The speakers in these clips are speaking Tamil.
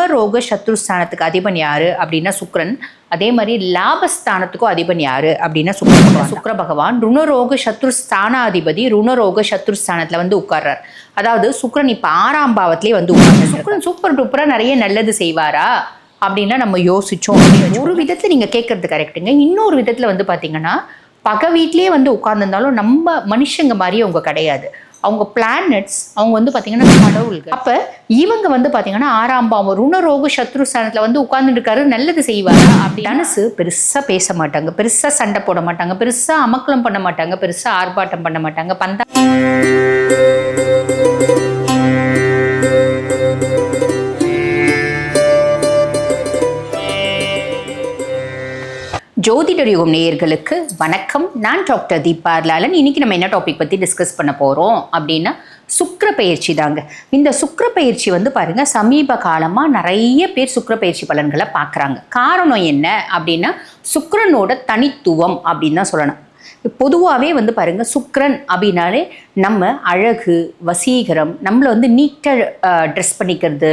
ருணரோக சத்ருஸ்தானத்துக்கு அதிபன் யாரு அப்படின்னா சுக்கிரன். அதே மாதிரி லாபஸ்தானத்துக்கும் அதிபன் யாரு அப்படின்னா சுக்கிர பகவான் ருணரோக சத்ருஸ்தானாதிபதி ருணரோக சத்ருஸ்தானத்துல வந்து உட்கார்றார். அதாவது சுக்கிரன் இப்ப 6ஆம் பாவத்திலேயே வந்து உட்கார்ந்து சுக்கிரன் சூப்பர் டூப்பரா நிறைய நல்லது செய்வாரா அப்படின்னா நம்ம யோசிச்சோம். ஒரு விதத்துல நீங்க கேட்கறது கரெக்டுங்க. இன்னொரு விதத்துல வந்து பாத்தீங்கன்னா பகை வீட்லயே வந்து உட்கார்ந்துருந்தாலும் நம்ம மனுஷங்க மாதிரி அவங்க கிடையாது. அவங்க பிளானட்ஸ், அவங்க வந்து பார்த்தீங்கன்னா கடவுள்கள். அப்போ இவங்க வந்து பார்த்தீங்கன்னா 6ஆம் பாவம் ருணரோக சத்ருஸ்தானத்தில் வந்து உட்கார்ந்துட்டு இருக்காரு, நல்லது செய்வாரா அப்படி. தனுசு பெருசாக பேச மாட்டாங்க, பெருசாக சண்டை போட மாட்டாங்க, பெருசாக அமக்கலம் பண்ண மாட்டாங்க, பெருசாக ஆர்ப்பாட்டம் பண்ண மாட்டாங்க. ஜோதிடர் யுகம் நேயர்களுக்கு வணக்கம். நான் டாக்டர் தீபா லாலன். இன்னைக்கு நம்ம என்ன டாபிக் பற்றி டிஸ்கஸ் பண்ண போகிறோம் அப்படின்னா சுக்கிர பயிற்சி தாங்க. இந்த சுக்கிர பயிற்சி வந்து பாருங்க, சமீப காலமாக நிறைய பேர் சுக்கிர பயிற்சி பலன்களை பார்க்குறாங்க. காரணம் என்ன அப்படின்னா சுக்கிரனோட தனித்துவம் அப்படின்னு தான் சொல்லணும். பொதுவாகவே வந்து பாருங்க, சுக்கிரன் அப்படின்னாலே நம்ம அழகு, வசீகரம், நம்மளை வந்து நீட்டாக ட்ரெஸ் பண்ணிக்கிறது,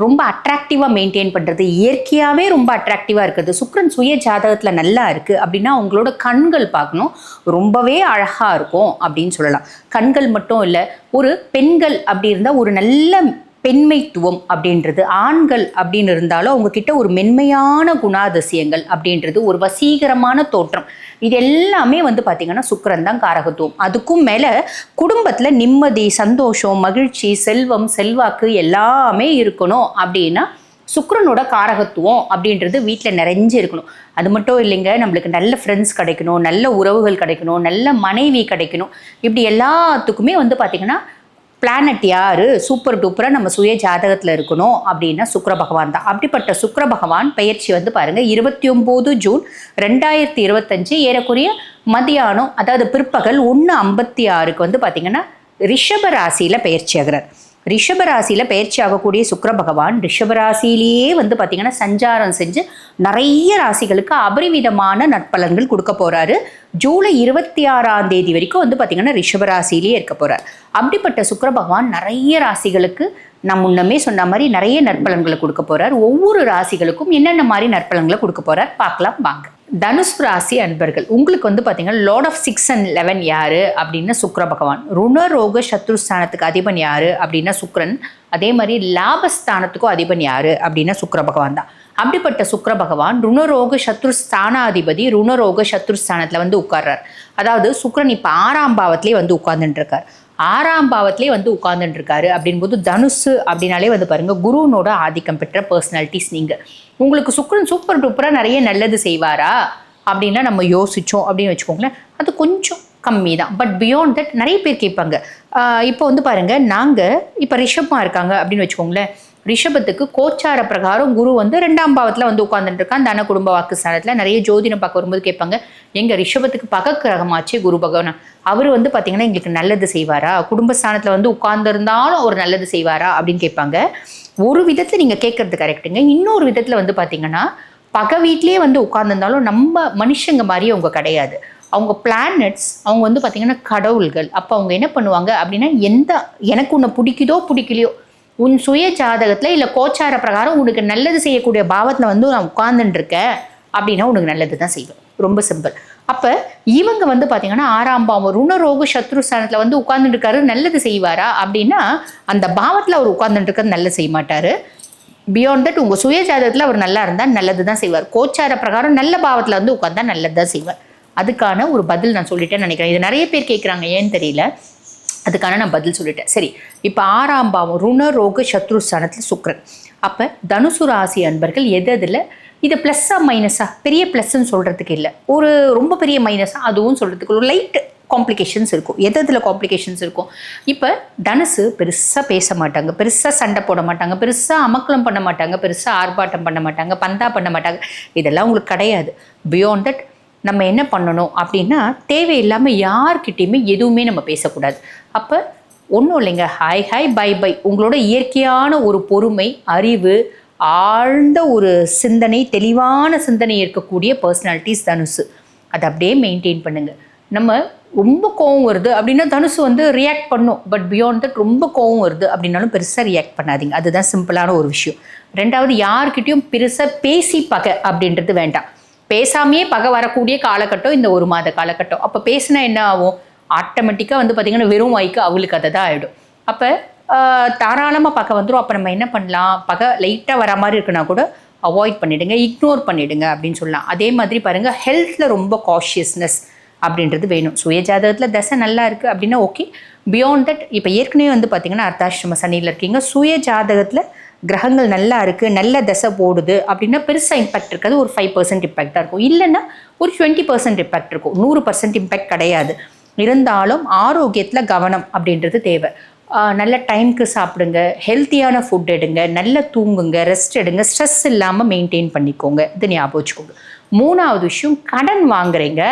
ரொம்ப அட்ராக்டிவாக மெயின்டைன் பண்ணுறது, இயற்கையாகவே ரொம்ப அட்ராக்டிவாக இருக்கிறது. சுக்கிரன் சுய ஜாதகத்தில் நல்லா இருக்குது அப்படின்னா அவங்களோட கண்கள் பார்க்கணும், ரொம்பவே அழகாக இருக்கும் அப்படின்னு சொல்லலாம். கண்கள் மட்டும் இல்லை, ஒரு பெண்கள் அப்படி இருந்தால் ஒரு நல்ல பெண்மைத்துவம் அப்படின்றது, ஆண்கள் அப்படின்னு இருந்தாலும் அவங்கக்கிட்ட ஒரு மென்மையான குணாதிசயங்கள் அப்படின்றது, ஒரு வசீகரமான தோற்றம், இது எல்லாமே வந்து பார்த்திங்கன்னா சுக்கிரன் தான் காரகத்துவம். அதுக்கும் மேலே குடும்பத்தில் நிம்மதி, சந்தோஷம், மகிழ்ச்சி, செல்வம், செல்வாக்கு எல்லாமே இருக்கணும் அப்படின்னா சுக்கிரனோட காரகத்துவம் அப்படின்றது வீட்டில் நிறைஞ்சு இருக்கணும். அது மட்டும் இல்லைங்க, நம்மளுக்கு நல்ல ஃப்ரெண்ட்ஸ் கிடைக்கணும், நல்ல உறவுகள் கிடைக்கணும், நல்ல மனைவி கிடைக்கணும். இப்படி எல்லாத்துக்குமே வந்து பார்த்திங்கன்னா பிளானட் யாரு சூப்பர் டூப்பராக நம்ம சுய ஜாதகத்தில் இருக்கணும் அப்படின்னா சுக்கிர பகவான் தான். அப்படிப்பட்ட சுக்கிர பகவான் பயிற்சி வந்து பாருங்க 29 ஜூன் 2025 ஏறக்குறைய மதியானம், அதாவது பிற்பகல் 1:56 வந்து பார்த்தீங்கன்னா ரிஷப ராசியில் பயிற்சி ஆகிறார். ரிஷபராசியில் பயிற்சி ஆகக்கூடிய சுக்கிர பகவான் ரிஷபராசிலேயே வந்து பார்த்திங்கன்னா சஞ்சாரம் செஞ்சு நிறைய ராசிகளுக்கு அபரிவிதமான நற்பலன்கள் கொடுக்க போகிறாரு. ஜூலை 26ஆம் தேதி வரைக்கும் வந்து பார்த்திங்கன்னா ரிஷபராசிலேயே இருக்க போகிறார். அப்படிப்பட்ட சுக்கிர பகவான் நிறைய ராசிகளுக்கு நான் முன்னமே சொன்ன மாதிரி நிறைய நற்பலன்களை கொடுக்க போகிறார். ஒவ்வொரு ராசிகளுக்கும் என்னென்ன மாதிரி நற்பலன்களை கொடுக்க போகிறார் பார்க்கலாம் வாங்க. தனுசு ராசி அன்பர்கள், உங்களுக்கு வந்து பார்த்தீங்கன்னா லார்ட் ஆஃப் 6 and 11 யாரு அப்படின்னா சுக்கிர பகவான். ருணரோக சத்ருஸ்தானத்துக்கு அதிபன் யாரு அப்படின்னா சுக்கிரன். அதே மாதிரி லாபஸ்தானத்துக்கும் அதிபன் யாரு அப்படின்னா சுக்கிர பகவான் தான். அப்படிப்பட்ட சுக்கிர பகவான் ருணரோக சத்ருஸ்தானாதிபதி ருணரோக சத்ருஸ்தானத்தில் வந்து உட்கார்றார். அதாவது சுக்கிரன் இப்போ 6ஆம் பாவத்திலே வந்து உட்கார்ந்துட்டு இருக்கார். 6ஆம் பாவத்திலே வந்து உட்கார்ந்துட்டு இருக்காரு அப்படின்போது தனுசு அப்படின்னாலே வந்து பாருங்க, குருனோட ஆதிக்கம் பெற்ற பர்சனாலிட்டிஸ் நீங்கள். உங்களுக்கு சுக்கிரன் சூப்பர் டூப்பராக நிறைய நல்லது செய்வாரா அப்படின்னா நம்ம யோசித்தோம் அப்படின்னு வச்சுக்கோங்களேன், அது கொஞ்சம் கம்மி தான். பட் பியாண்ட் தட் நிறைய பேர் கேட்பாங்க. இப்போ வந்து பாருங்கள், நாங்கள் இப்போ ரிஷபமாக இருக்காங்க அப்படின்னு வச்சுக்கோங்களேன், ரிஷபத்துக்கு கோச்சார பிரகாரம் குரு வந்து 2ஆம் பாவத்தில் வந்து உட்கார்ந்துட்டு இருக்கான், தன குடும்ப வாக்கு ஸ்தானத்தில். நிறைய ஜோதிடம் பார்க்க வரும்போது கேட்பாங்க, எங்கள் ரிஷபத்துக்கு பக கிரகமாச்சு குரு பகவான், அவர் வந்து பார்த்தீங்கன்னா எங்களுக்கு நல்லது செய்வாரா, குடும்பஸ்தானத்தில் வந்து உட்கார்ந்துருந்தாலும் அவர் நல்லது செய்வாரா அப்படின்னு கேட்பாங்க. ஒரு விதத்தில் நீங்கள் கேட்குறது கரெக்டுங்க. இன்னொரு விதத்தில் வந்து பார்த்தீங்கன்னா பகை வீட்லேயே வந்து உட்கார்ந்துருந்தாலும் நம்ம மனுஷங்க மாதிரி அவங்க கிடையாது. அவங்க பிளானட்ஸ், அவங்க வந்து பார்த்தீங்கன்னா கடவுள்கள். அப்போ அவங்க என்ன பண்ணுவாங்க அப்படின்னா, எனக்கு உன்னை பிடிக்குதோ பிடிக்கலையோ, உன் சுய ஜாதகத்தில் இல்லை கோச்சார பிரகாரம் உனக்கு நல்லது செய்யக்கூடிய பாவத்தில் வந்து நான் உட்கார்ந்துட்டு இருக்கேன் அப்படின்னா உனக்கு நல்லது தான் செய்வேன். ரொம்ப சிம்பிள். அப்போ இவங்க வந்து பார்த்தீங்கன்னா 6ஆம் பாவம் ருணரோக சத்ருஸ்தானத்தில் வந்து உட்கார்ந்துட்டு இருக்காரு, நல்லது செய்வாரா அப்படின்னா அந்த பாவத்தில் அவர் உட்கார்ந்துட்டு இருக்கிறது நல்லது செய்ய மாட்டார். பியாண்ட் தட் உங்கள் சுய ஜாதகத்தில் அவர் நல்லா இருந்தால் நல்லது தான் செய்வார். கோச்சார பிரகாரம் நல்ல பாவத்தில் வந்து உட்கார்ந்தா நல்லது தான் செய்வார். அதுக்கான ஒரு பதில் நான் சொல்லிட்டேன்னு நினைக்கிறேன். இது நிறைய பேர் கேட்குறாங்க, ஏன்னு தெரியல, அதுக்கான நான் பதில் சொல்லிட்டேன். சரி, இப்போ 6ஆம் பாவம் ருணரோக சத்ருஸ்தானத்தில் சுக்கிரன். அப்போ தனுசு ராசி அன்பர்கள் எதில் இது ப்ளஸ்ஸா மைனஸா? பெரிய ப்ளஸ்ன்னு சொல்கிறதுக்கு இல்லை, ஒரு ரொம்ப பெரிய மைனஸா அதுவும் சொல்கிறதுக்கு ஒரு லைட் காம்ப்ளிகேஷன்ஸ் இருக்கும். எதில் காம்ப்ளிகேஷன்ஸ் இருக்கும்? இப்போ தனுசு பெருசாக பேச மாட்டாங்க, பெருசாக சண்டை போட மாட்டாங்க, பெருசாக அமக்கலம் பண்ண மாட்டாங்க, பெருசாக ஆர்ப்பாட்டம் பண்ண மாட்டாங்க, பந்தா பண்ண மாட்டாங்க, இதெல்லாம் உங்களுக்கு கிடையாது. பியாண்ட் தட் நம்ம என்ன பண்ணணும் அப்படின்னா, தேவையில்லாமல் யார்கிட்டையுமே எதுவுமே நம்ம பேசக்கூடாது. அப்போ ஒன்றும் இல்லைங்க, ஹாய் ஹாய் பை பை, உங்களோட இயற்கையான ஒரு பொறுமை, அறிவு, ஆழ்ந்த ஒரு சிந்தனை, தெளிவான சிந்தனை இருக்கக்கூடிய பர்சனாலிட்டிஸ் தனுசு. அதை அப்படியே மெயின்டைன் பண்ணுங்கள். நம்ம ரொம்ப கோவம் வருது அப்படின்னா தனுசு வந்து ரியாக்ட் பண்ணும். பட் பியாண்ட் தட் ரொம்ப கோவம் வருது அப்படின்னாலும் பெருசாக ரியாக்ட் பண்ணாதீங்க. அதுதான் சிம்பிளான ஒரு விஷயம். ரெண்டாவது, யார்கிட்டையும் பெருசாக பேசி பகை அப்படின்றது வேண்டாம். பேசாமையே பகை வரக்கூடிய காலகட்டம் இந்த 1 மாத காலகட்டம். அப்போ பேசினா என்ன ஆகும்? ஆட்டோமேட்டிக்காக வந்து பார்த்திங்கன்னா வெறும் வாய்க்கு அவளுக்கு அதை தான் ஆகிடும். அப்போ தாராளமாக பகை வந்துடும். அப்போ நம்ம என்ன பண்ணலாம்? பகை லைட்டாக வர மாதிரி இருக்குன்னா கூட அவாய்ட் பண்ணிவிடுங்க, இக்னோர் பண்ணிவிடுங்க அப்படின்னு சொல்லலாம். அதே மாதிரி பாருங்கள், ஹெல்த்தில் ரொம்ப காஷியஸ்னஸ் அப்படின்றது வேணும். சுய ஜாதகத்தில் தசை நல்லா இருக்குது அப்படின்னா ஓகே. பியாண்ட் தட் இப்போ ஏற்கனவே வந்து பார்த்திங்கன்னா அர்த்தாஷ்டம சனியில் இருக்கீங்க, சுய ஜாதகத்தில் கிரகங்கள் நல்லா இருக்குது, நல்ல தசை போடுது அப்படின்னா பெருசாக இம்பேக்ட் இருக்காது. ஒரு 5% இம்பேக்டாக இருக்கும். இல்லைன்னா ஒரு 20% இம்பேக்ட் இருக்கும். 100% இம்பேக்ட் கிடையாது. இருந்தாலும் ஆரோக்கியத்தில் கவனம் அப்படின்றது தேவை. நல்ல டைமுக்கு சாப்பிடுங்க, ஹெல்த்தியான ஃபுட் எடுங்க, நல்ல தூங்குங்க, ரெஸ்ட் எடுங்க, ஸ்ட்ரெஸ் இல்லாமல் மெயின்டைன் பண்ணிக்கோங்க. இது ஞாபகம் வச்சுக்கோங்க. 3வது விஷயம், கடன் வாங்குறீங்க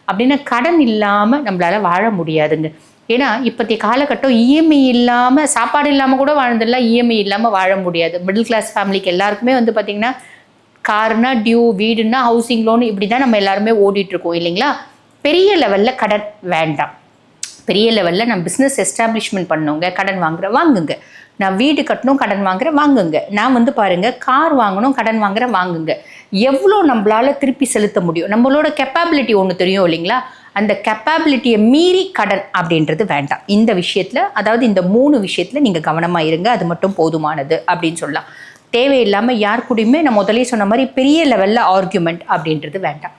அப்படின்னா கடன் இல்லாமல் நம்மளால் வாழ முடியாதுங்க. ஏன்னா இப்போதைய காலகட்டம் இஎம்ஐ இல்லாமல், சாப்பாடு இல்லாமல் கூட வாழ்ந்துடலாம், இஎம்ஐ இல்லாமல் வாழ முடியாது. மிடில் கிளாஸ் ஃபேமிலிக்கு எல்லாருக்குமே வந்து பார்த்திங்கன்னா கார்னா டியூ, வீடுன்னா ஹவுசிங் லோன், இப்படி தான் நம்ம எல்லாருமே ஓடிட்டுருக்கோம் இல்லைங்களா? பெரிய லெவலில் கடன் வேண்டாம். பெரிய லெவலில் நான் பிஸ்னஸ் எஸ்டாப்ளிஷ்மெண்ட் பண்ணுங்க, கடன் வாங்குங்க. நான் வீடு கட்டணும், கடன் வாங்குங்க. நான் வந்து பாருங்கள் கார் வாங்கணும், கடன் வாங்குங்க. எவ்வளோ நம்மளால் திருப்பி செலுத்த முடியும்? நம்மளோட கெப்பாபிலிட்டி ஒன்று தெரியும் இல்லைங்களா? அந்த கெப்பாபிலிட்டியை மீறி கடன் அப்படின்றது வேண்டாம் இந்த விஷயத்தில். அதாவது இந்த 3 விஷயத்தில் நீங்கள் கவனமாக இருங்க, அது மட்டும் போதுமானது அப்படின்னு சொல்லலாம். தேவையில்லாமல் யார் கூடயுமே நான் முதலே சொன்ன மாதிரி பெரிய லெவலில் ஆர்கியூமெண்ட் அப்படின்றது வேண்டாம்.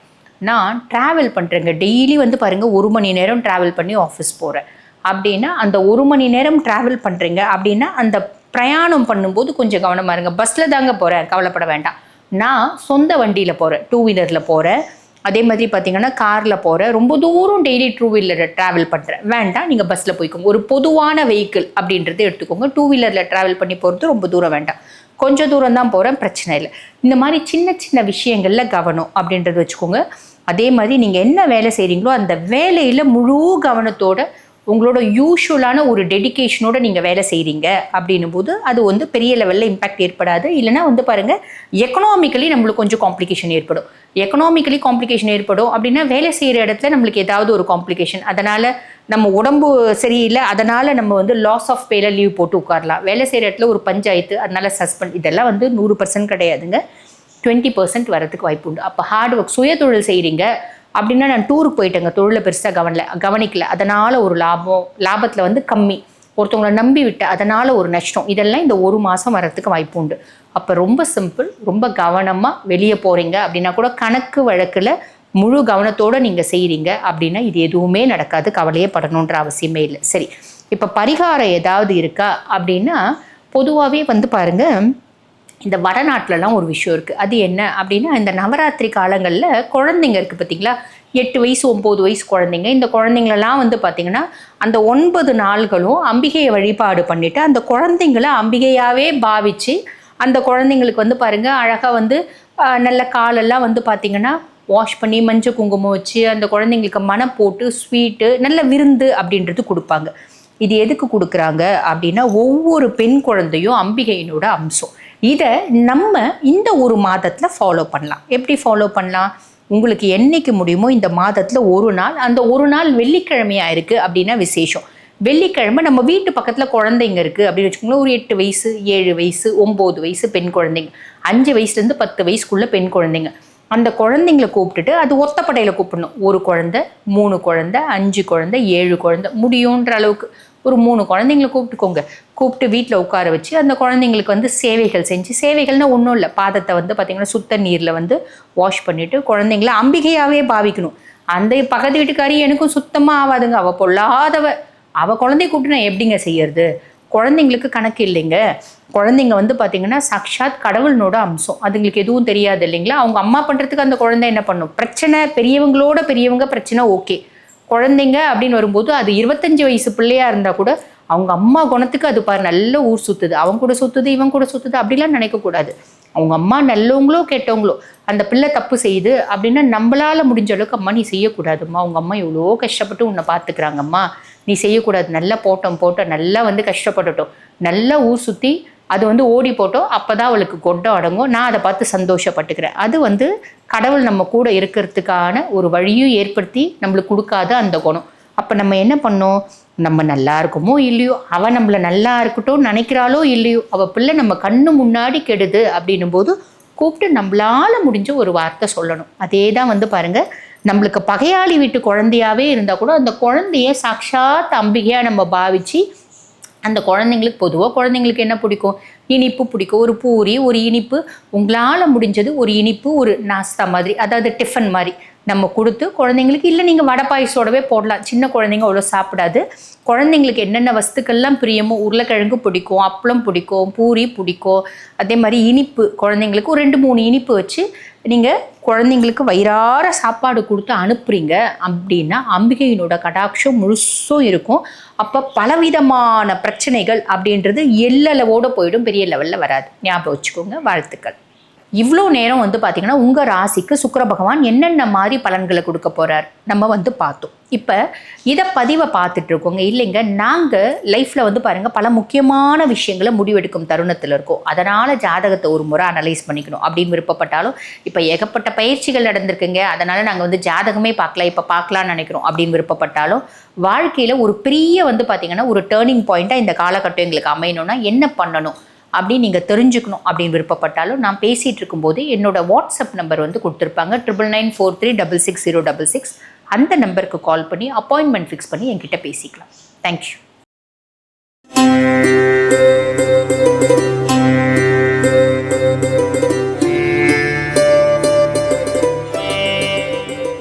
நான் ட்ராவல் பண்ணுறேங்க, டெய்லி வந்து பாருங்கள் 1 மணி நேரம் ட்ராவல் பண்ணி ஆஃபீஸ் போகிறேன் அப்படின்னா, அந்த 1 மணி நேரம் ட்ராவல் பண்ணுறீங்க அப்படின்னா அந்த பிரயாணம் பண்ணும்போது கொஞ்சம் கவனமாக இருங்க. பஸ்ஸில் தாங்க போகிறேன், கவலைப்பட வேண்டாம். நான் சொந்த வண்டியில் போகிறேன், 2 வீலரில் போகிறேன், அதே மாதிரி பார்த்தீங்கன்னா காரில் போகிறேன், ரொம்ப தூரம் டெய்லி 2 வீலரில் ட்ராவல் பண்ணுறேன், வேண்டாம், நீங்கள் பஸ்ஸில் போய்க்கோங்க. ஒரு பொதுவான வெஹிக்கிள் அப்படின்றது எடுத்துக்கோங்க. 2 வீலரில் ட்ராவல் பண்ணி போகிறது ரொம்ப தூரம் வேண்டாம், கொஞ்சம் தூரம் தான் போகிறேன், பிரச்சனை இல்லை. இந்த மாதிரி சின்ன சின்ன விஷயங்களில் கவனம் அப்படின்றது வச்சுக்கோங்க. அதே மாதிரி நீங்கள் என்ன வேலை செய்கிறீங்களோ அந்த வேலையில் முழு கவனத்தோட உங்களோட யூஷுவலான ஒரு டெடிக்கேஷனோட நீங்கள் வேலை செய்கிறீங்க அப்படின்னும் போது அது வந்து பெரிய லெவலில் இம்பேக்ட் ஏற்படாது. இல்லைனா வந்து பாருங்கள், எக்கனாமிக்கலி நம்மளுக்கு கொஞ்சம் காம்ப்ளிகேஷன் ஏற்படும். எக்கனாமிக்கலி காம்ப்ளிகேஷன் ஏற்படும் அப்படின்னா வேலை செய்கிற இடத்துல நம்மளுக்கு ஏதாவது ஒரு காம்ப்ளிகேஷன், அதனால் நம்ம உடம்பு சரியில்லை, அதனால் நம்ம வந்து லாஸ் ஆஃப் பேல லீவ் போட்டு உட்காரலாம். வேலை செய்கிற இடத்துல ஒரு பஞ்சாயத்து, அதனால் சஸ்பெண்ட், இதெல்லாம் வந்து 100% கிடையாதுங்க. 20% வரதுக்கு வாய்ப்பு உண்டு. அப்போ ஹார்ட் ஒர்க், சுய தொழில் செய்கிறீங்க அப்படின்னா, நான் டூருக்கு போயிட்டேங்க, தொழிலை பெருசாக கவனிக்கல, அதனால் ஒரு லாபத்தில் வந்து கம்மி, ஒருத்தவங்களை நம்பி விட்டு அதனால் ஒரு நஷ்டம், இதெல்லாம் இந்த 1 மாதம் வரத்துக்கு வாய்ப்பு உண்டு. அப்போ ரொம்ப சிம்பிள், ரொம்ப கவனமாக வெளியே போகிறீங்க அப்படின்னா கூட கணக்கு வழக்கில் முழு கவனத்தோடு நீங்கள் செய்கிறீங்க அப்படின்னா இது எதுவுமே நடக்காது, கவலையே படணுன்ற அவசியமே இல்லை. சரி, இப்போ பரிகாரம் ஏதாவது இருக்கா அப்படின்னா, பொதுவாகவே வந்து பாருங்கள், இந்த வடநாட்டிலலாம் ஒரு விஷயம் இருக்குது. அது என்ன அப்படின்னா, இந்த நவராத்திரி காலங்களில் குழந்தைங்க இருக்குது பார்த்தீங்களா, 8 வயசு 9 வயசு குழந்தைங்க, இந்த குழந்தைங்களெல்லாம் வந்து பார்த்திங்கன்னா அந்த 9 நாள்களும் அம்பிகையை வழிபாடு பண்ணிவிட்டு அந்த குழந்தைங்களை அம்பிகையாகவே பாவித்து, அந்த குழந்தைங்களுக்கு வந்து பாருங்கள் அழகாக வந்து நல்ல காலெல்லாம் வந்து பார்த்திங்கன்னா வாஷ் பண்ணி மஞ்சள் குங்குமம் வச்சு அந்த குழந்தைங்களுக்கு மனம் போட்டு ஸ்வீட்டு நல்ல விருந்து அப்படின்றது கொடுப்பாங்க. இது எதுக்கு கொடுக்குறாங்க அப்படின்னா, ஒவ்வொரு பெண் குழந்தையும் அம்பிகையினோட அம்சம். இதை நம்ம இந்த 1 மாதத்தில் ஃபாலோ பண்ணலாம். எப்படி ஃபாலோ பண்ணலாம்? உங்களுக்கு என்னைக்கு முடியுமோ இந்த மாதத்தில் ஒரு நாள், அந்த ஒரு நாள் வெள்ளிக்கிழமையாக இருக்குது அப்படின்னா விசேஷம். வெள்ளிக்கிழமை நம்ம வீட்டு பக்கத்தில் குழந்தைங்க இருக்குது அப்படின்னு வச்சுக்கோங்களேன், ஒரு 8 வயசு 7 வயசு 9 வயசு பெண் குழந்தைங்க, 5 வயசுலேருந்து 10 வயசுக்குள்ளே பெண் குழந்தைங்க, அந்த குழந்தைங்களை கூப்பிட்டுட்டு அது ஒத்தப்படையில் கூப்பிடணும். 1 குழந்தை 3 குழந்தை 5 குழந்தை 7 குழந்தை முடியுன்ற அளவுக்கு ஒரு 3 குழந்தைங்களை கூப்பிட்டுக்கோங்க. கூப்பிட்டு வீட்டில் உட்கார வச்சு அந்த குழந்தைங்களுக்கு வந்து சேவைகள் செஞ்சு, சேவைகள்னால் ஒன்றும் இல்லை, பாதத்தை வந்து பார்த்திங்கன்னா சுத்த நீரில் வந்து வாஷ் பண்ணிவிட்டு குழந்தைங்கள அம்பிகையாகவே பாவிக்கணும். அந்த பக்கத்து வீட்டுக்காரி எனக்கும் சுத்தமாக ஆகாதுங்க, அவள் பொல்லாதவ, அவள் குழந்தைய கூப்பிட்டு நான் எப்படிங்க செய்யறது? குழந்தைங்களுக்கு கணக்கு இல்லைங்க. குழந்தைங்க வந்து பார்த்திங்கன்னா சாக்ஷாத் கடவுளனோட அம்சம், அதுங்களுக்கு எதுவும் தெரியாது இல்லைங்களா? அவங்க அம்மா பண்ணுறதுக்கு அந்த குழந்தை என்ன பண்ணும்? பிரச்சனை பெரியவங்களோட பெரியவங்க பிரச்சனை ஓகே, குழந்தைங்க அப்படின்னு வரும்போது அது 25 வயசு பிள்ளையாக இருந்தால் கூட அவங்க அம்மா குணத்துக்கு அது பாரு நல்ல ஊர் சுற்றுது, அவங்க கூட சுற்றுது இவங்க கூட சுற்றுது அப்படிலாம் நினைக்கக்கூடாது. அவங்க அம்மா நல்லவங்களோ கெட்டவங்களோ, அந்த பிள்ளை தப்பு செய்யுது அப்படின்னா நம்மளால் முடிஞ்ச அளவுக்கு அம்மா நீ செய்யக்கூடாதும்மா, அவங்க அம்மா எவ்வளோ கஷ்டப்பட்டு உன்னை பார்த்துக்கிறாங்கம்மா, நீ செய்யக்கூடாது, நல்லா போட்டோம் நல்லா வந்து கஷ்டப்பட்டுட்டோம், நல்லா ஊர் சுற்றி அது வந்து ஓடி போட்டோம், அப்போ தான் அவளுக்கு கொட்டம் அடங்கும், நான் அதை பார்த்து சந்தோஷப்பட்டுக்கிறேன். அது வந்து கடவுள் நம்ம கூட இருக்கிறதுக்கான ஒரு வழியும் ஏற்படுத்தி நம்மளுக்கு கொடுக்காத அந்த குணம். அப்போ நம்ம என்ன பண்ணோம், நம்ம நல்லா இருக்குமோ இல்லையோ, அவள் நம்மளை நல்லா இருக்கட்டும் நினைக்கிறாளோ இல்லையோ, அவள் பிள்ளை நம்ம கண்ணு முன்னாடி கெடுது அப்படின்னும் போது கூப்பிட்டு நம்மளால முடிஞ்ச ஒரு வார்த்தை சொல்லணும். அதே தான் வந்து பாருங்க, நம்மளுக்கு பகையாளி வீட்டு குழந்தையாவே இருந்தால் கூட அந்த குழந்தைய சாட்சாத் அம்பிகையாக நம்ம பாவிச்சு, அந்த குழந்தைங்களுக்கு பொதுவாக குழந்தைங்களுக்கு என்ன பிடிக்கும், இனிப்பு பிடிக்கும். ஒரு பூரி, ஒரு இனிப்பு, உங்களால் முடிஞ்சது ஒரு இனிப்பு, ஒரு நாஸ்தா மாதிரி, அதாவது டிஃபன் மாதிரி நம்ம கொடுத்து குழந்தைங்களுக்கு, இல்லை நீங்கள் வடை பாயசோடவே போடலாம். சின்ன குழந்தைங்க அவ்வளோ சாப்பிடாது. குழந்தைங்களுக்கு என்னென்ன வஸ்துக்கள்லாம் பிரியமோ, உருளைக்கிழங்கு பிடிக்கும், அப்பளம் பிடிக்கும், பூரி பிடிக்கும், அதே மாதிரி இனிப்பு குழந்தைங்களுக்கு ஒரு 2-3 இனிப்பு வச்சு நீங்கள் குழந்தைங்களுக்கு வயிறார சாப்பாடு கொடுத்து அனுப்புறீங்க அப்படின்னா அம்பிகையினோட கடாட்சம் முழுசும் இருக்கும். அப்போ பலவிதமான பிரச்சனைகள் அப்படின்றது எல்லளவோடு போயிடும், பெரிய லெவலில் வராது. ஞாபகம் வச்சுக்கோங்க. வாழ்த்துக்கள். இவ்வளோ நேரம் வந்து பார்த்திங்கன்னா உங்கள் ராசிக்கு சுக்கிர பகவான் என்னென்ன மாதிரி பலன்களை கொடுக்க போகிறார் நம்ம வந்து பார்த்தோம். இப்போ இதை பதிவை பார்த்துட்டு இருக்கோங்க. இல்லைங்க, நாங்கள் லைஃப்பில் வந்து பாருங்கள் பல முக்கியமான விஷயங்களை முடிவெடுக்கும் தருணத்தில் இருக்கோம். அதனால் ஜாதகத்தை ஒரு முறை அனலைஸ் பண்ணிக்கணும் அப்படின்னு விருப்பப்பட்டாலும், இப்போ ஏகப்பட்ட பயிற்சிகள் நடந்திருக்குங்க, அதனால் நாங்கள் வந்து ஜாதகமே பார்க்கல, இப்போ பார்க்கலான்னு நினைக்கிறோம் அப்படின்னு விருப்பப்பட்டாலும், வாழ்க்கையில் ஒரு பெரிய வந்து பார்த்திங்கன்னா ஒரு டேர்னிங் பாயிண்ட்டாக இந்த காலகட்டம் எங்களுக்கு அமையணும்னா என்ன பண்ணணும் அப்படின்னு நீங்கள் தெரிஞ்சுக்கணும் அப்படின்னு விருப்பப்பட்டாலும், நான் பேசிகிட்டு இருக்கும்போது என்னோட வாட்ஸ்அப் நம்பர் வந்து கொடுத்துருப்பாங்க, 9994366066. அந்த நம்பருக்கு கால் பண்ணி அப்பாயின்மெண்ட் ஃபிக்ஸ் பண்ணி என்கிட்ட பேசிக்கலாம். தேங்க்யூ.